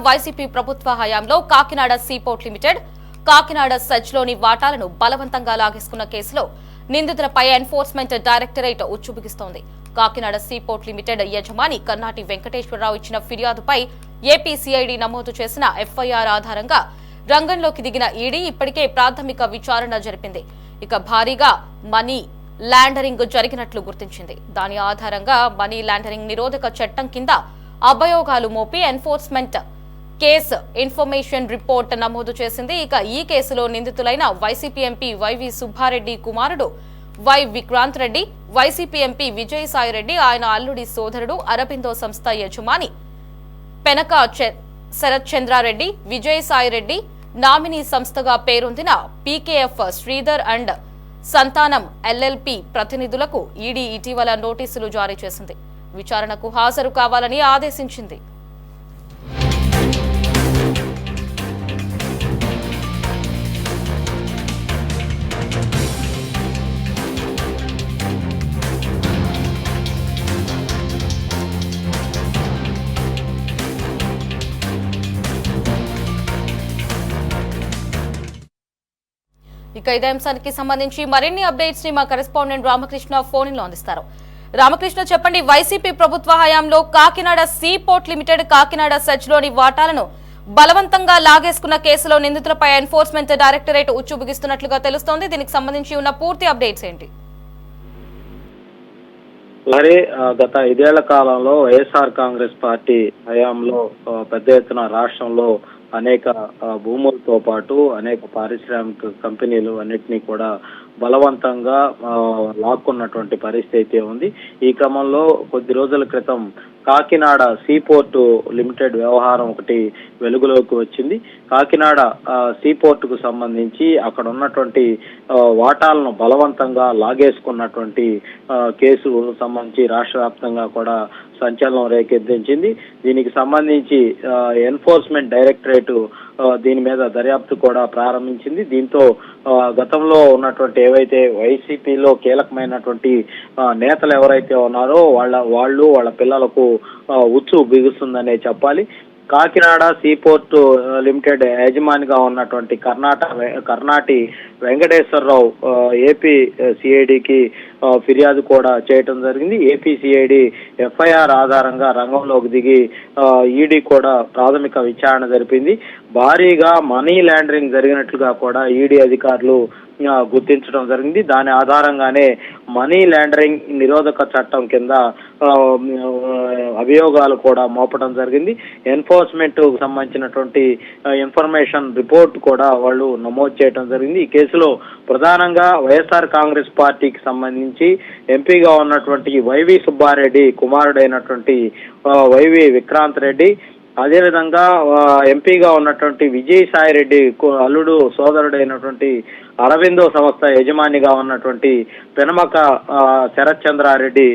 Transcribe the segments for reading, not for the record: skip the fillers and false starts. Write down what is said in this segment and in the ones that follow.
YCP ప్రభుత్వ హయాంలో Kakinada seaport limited Kakinada సెజ్లోని వాటాలను బలవంతంగా లాగేసుకున్న కేసులో నిందితులపై ఎన్ఫోర్స్మెంట్ డైరెక్టరేట్ ఉచ్చుబిగిస్తోంది. కాకినాడ సీపోర్ట్ లిమిటెడ్ యజమాని కర్నాటి వెంకటేశ్వరరావు ఇచ్చిన ఫిర్యాదుపై ఏపీ సిఐడి నమోదు చేసిన ఎఫ్ఐఆర్ ఆధారంగా రంగంలోకి దిగిన ఈడీ ఇప్పటికే ప్రాథమిక విచారణ జరిపింది. ఇక భారీగా మనీ లాండరింగ్ జరిగినట్లు గుర్తించింది. దాని ఆధారంగా మనీ లాండరింగ్ నిరోధక చట్టం కింద అభియోగాలు మోపి ఎన్ఫోర్స్మెంట్ కేసు ఇన్ఫర్మేషన్ రిపోర్ట్ నమోదు చేసింది. ఇక ఈ కేసులో నిందితులైన వైసీపీ ఎంపీ వైవి సుబ్బారెడ్డి కుమారుడు వై విక్రాంత్ రెడ్డి, వైసీపీ ఎంపీ విజయసాయిరెడ్డి, ఆయన అల్లుడి సోదరుడు అరబిందో సంస్థ యజమాని పెనక శరత్ చంద్రారెడ్డి, విజయసాయిరెడ్డి నామినీ సంస్థగా పేరొందిన PKF Sridhar and Santhanam LLP ప్రతినిధులకు ఈడీ ఇటీవల నోటీసులు జారీ చేసింది. విచారణకు హాజరు కావాలని ఆదేశించింది. ఇక ఇదే అంశానికి సంబంధించి మరిన్ని అప్డేట్స్ ని మా కరెస్పాండెంట్ రామకృష్ణ ఫోన్ లో అందిస్తారు. రామకృష్ణ, చెప్పండి. వైసీపీ ప్రభుత్వ హయాంలో కాకినాడ సీపోర్ట్ లిమిటెడ్ కాకినాడ సెజ్లోని వాటాలను బలవంతంగా లాగేసుకున్న కేసులో నిందితులపై ఎన్ఫోర్స్మెంట్ డైరెక్టరేట్ ఉచ్చుబిగిస్తున్నట్లుగా తెలుస్తోంది. దీనికి సంబంధించి ఉన్న పూర్తి అప్డేట్స్ ఏంటి? మరి గత 5 ఏళ్ల కాలంలో వైఎస్ఆర్ కాంగ్రెస్ పార్టీ హయాంలో పెద్ద ఎత్తున రాష్ట్రంలో అనేక భూములతో పాటు అనేక పారిశ్రామిక కంపెనీలు అన్నిటినీ కూడా బలవంతంగా లాక్కున్నటువంటి పరిస్థితి ఉంది. ఈ క్రమంలో కొద్ది రోజుల క్రితం కాకినాడ సీపోర్టు లిమిటెడ్ వ్యవహారం ఒకటి వెలుగులోకి వచ్చింది. కాకినాడ సీపోర్టుకు సంబంధించి అక్కడ ఉన్నటువంటి వాటాలను బలవంతంగా లాగేసుకున్నటువంటి కేసు సంబంధించి రాష్ట్ర వ్యాప్తంగా కూడా సంచలనం రేకెత్తించింది. దీనికి సంబంధించి ఎన్ఫోర్స్మెంట్ డైరెక్టరేట్ దీని మీద దర్యాప్తు కూడా ప్రారంభించింది. దీంతో గతంలో ఉన్నటువంటి ఏవైతే వైసీపీలో కీలకమైనటువంటి నేతలు ఎవరైతే ఉన్నారో వాళ్ళ పిల్లలకు ఉచ్చు బిగుస్తుందనే చెప్పాలి. కాకినాడ సీపోర్ట్ లిమిటెడ్ యజమానిగా ఉన్నటువంటి కర్నాటి వెంకటేశ్వరరావు ఏపీ సిఐడికి ఫిర్యాదు కూడా చేయటం జరిగింది. ఏపీ సిఐడి ఎఫ్ఐఆర్ ఆధారంగా రంగంలోకి దిగి ఈడీ కూడా ప్రాథమిక విచారణ జరిపింది. భారీగా మనీ లాండరింగ్ జరిగినట్లుగా కూడా ఈడీ అధికారులు గుర్తించడం జరిగింది. దాని ఆధారంగానే మనీ లాండరింగ్ నిరోధక చట్టం కింద అభియోగాలు కూడా మోపడం జరిగింది. ఎన్ఫోర్స్మెంట్ సంబంధించినటువంటి ఇన్ఫర్మేషన్ రిపోర్ట్ కూడా వాళ్ళు నమోదు చేయడం జరిగింది. ఈ కేసులో ప్రధానంగా వైఎస్ఆర్ కాంగ్రెస్ పార్టీకి సంబంధించి ఎంపీగా ఉన్నటువంటి వైవి సుబ్బారెడ్డి కుమారుడైనటువంటి వైవి విక్రాంత్ రెడ్డి, అదేవిధంగా ఎంపీగా ఉన్నటువంటి విజయసాయిరెడ్డి అల్లుడు సోదరుడైనటువంటి అరబిందో సంస్థ యజమానిగా ఉన్నటువంటి పెనమక శరత్ చంద్రారెడ్డి,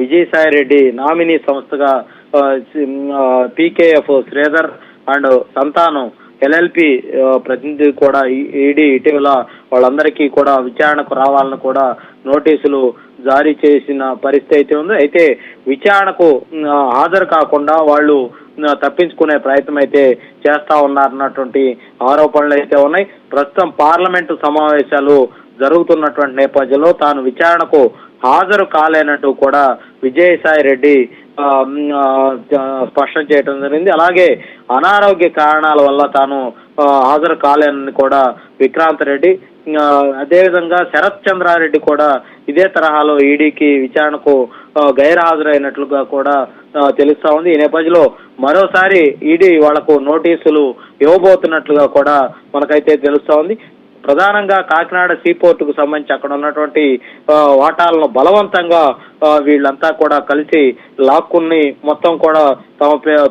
విజయసాయిరెడ్డి నామినీ సంస్థగా పీకేఎఫ్ శ్రీధర్ అండ్ సంతానం ఎల్ఎల్పి ప్రతినిధి కూడా ఈడీ ఇటీవల వాళ్ళందరికీ కూడా విచారణకు రావాలని కూడా నోటీసులు జారీ చేసిన పరిస్థితి ఉంది. అయితే విచారణకు హాజరు కాకుండా వాళ్ళు తప్పించుకునే ప్రయత్నం అయితే చేస్తా ఉన్నారన్నటువంటి ఆరోపణలు అయితే ఉన్నాయి. ప్రస్తుతం పార్లమెంటు సమావేశాలు జరుగుతున్నటువంటి నేపథ్యంలో తాను విచారణకు హాజరు కాలేనట్టు కూడా విజయసాయి రెడ్డి స్పష్టం చేయడం జరిగింది. అలాగే అనారోగ్య కారణాల వల్ల తాను హాజరు కాలేనని కూడా విక్రాంత్ రెడ్డి, అదేవిధంగా శరత్ చంద్రారెడ్డి కూడా ఇదే తరహాలో ఈడీకి విచారణకు గైర్హాజరైనట్లుగా కూడా తెలుస్తా ఉంది. ఈ నేపథ్యంలో మరోసారి ఈడీ వాళ్లకు నోటీసులు ఇవ్వబోతున్నట్లుగా కూడా మనకైతే తెలుస్తా ఉంది. ప్రధానంగా కాకినాడ సీపోర్టుకు సంబంధించి అక్కడ ఉన్నటువంటి వాటాలను బలవంతంగా వీళ్ళంతా కూడా కలిసి లాక్కుని మొత్తం కూడా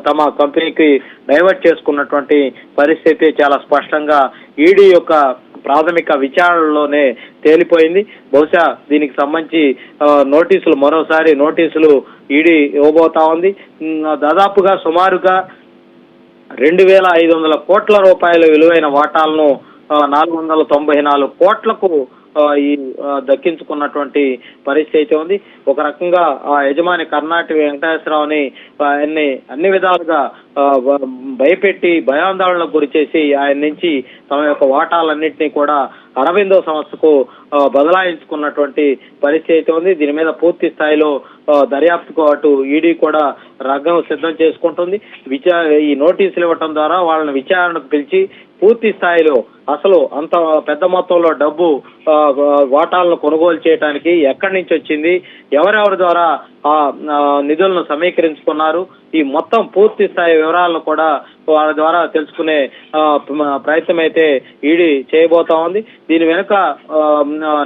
తమ కంపెనీకి డైవర్ట్ చేసుకున్నటువంటి పరిస్థితి చాలా స్పష్టంగా ఈడీ యొక్క ప్రాథమిక విచారణలోనే తేలిపోయింది. బహుశా దీనికి సంబంధించి మరోసారి నోటీసులు ఈడీ ఇవ్వబోతా ఉంది. దాదాపుగా సుమారుగా 2,500 కోట్ల రూపాయల విలువైన వాటాలను 494 కోట్లకు ఈ దక్కించుకున్నటువంటి పరిస్థితి ఉంది. ఒక రకంగా ఆ యజమాని కర్నాటి వెంకటేశ్వరరావుని అన్ని విధాలుగా భయపెట్టి భయాందోళనకు గురి చేసి ఆయన నుంచి తమ యొక్క వాటాలన్నింటినీ కూడా అరవిందో సంస్థకు బదలాయించుకున్నటువంటి పరిస్థితి అయితే ఉంది. దీని మీద పూర్తి స్థాయిలో దర్యాప్తుకు అటు ఈడీ కూడా రంగం సిద్ధం చేసుకుంటుంది. ఈ నోటీసులు ఇవ్వటం ద్వారా వాళ్ళని విచారణకు పిలిచి పూర్తి స్థాయిలో అసలు అంత పెద్ద మొత్తంలో డబ్బు వాటాలను కొనుగోలు చేయడానికి ఎక్కడి నుంచి వచ్చింది, ఎవరెవరి ద్వారా ఆ నిధులను సమీకరించుకున్నారు, ఈ మొత్తం పూర్తి స్థాయి వివరాలను కూడా వాళ్ళ ద్వారా తెలుసుకునే ప్రయత్నం అయితే ఈడీ చేయబోతా ఉంది. దీని వెనుక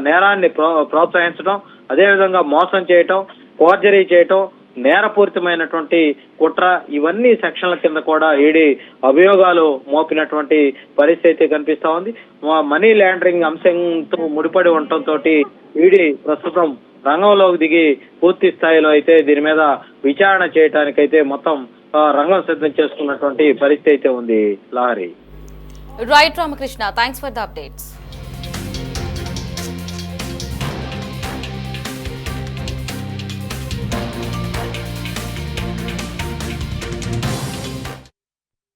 నేరాన్ని ప్రోత్సహించడం, అదేవిధంగా మోసం చేయటం, ఫోర్జరీ చేయటం, నేరపూరితమైనటువంటి కుట్ర, ఇవన్నీ సెక్షన్ల కింద కూడా ఈడీ అభియోగాలు మోపినటువంటి పరిస్థితి కనిపిస్తా ఉంది. మనీ లాండరింగ్ అంశంతో ముడిపడి ఉండటంతో ఈడీ ప్రస్తుతం రంగంలోకి దిగి పూర్తి స్థాయిలో అయితే దీని మీద విచారణ చేయడానికైతే మొత్తం రంగం సిద్ధం చేసుకున్నటువంటి పరిస్థితి అయితే ఉంది. Lahari. Right Ramakrishna, thanks for the updates.